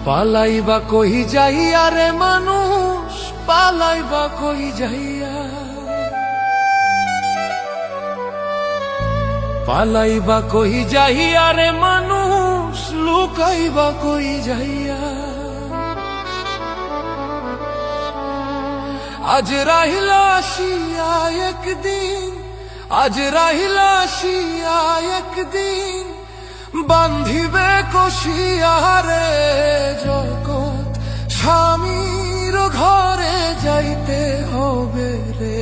পালাইবা কই যাইয়া রে মানুষ, পালাইবা কই যাইয়া, পালাইবা কই যাইয়া রে মানুষ, লুকাইবা কই যাইয়া। আজ রাহিলা আসিয়া একদিন, আজ রাহিলা আসিয়া একদিন, বান্ধিবে কষিয়া রে জগৎ স্বামীর ঘরে যাইতে হবে রে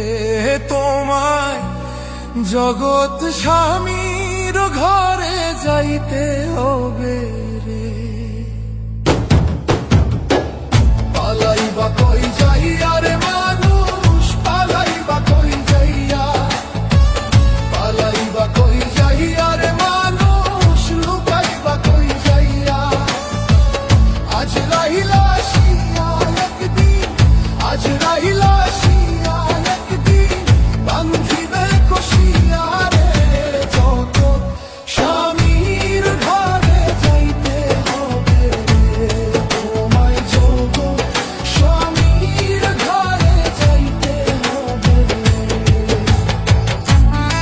তোমায়, জগৎ স্বামীর ঘরে যাইতে হবে।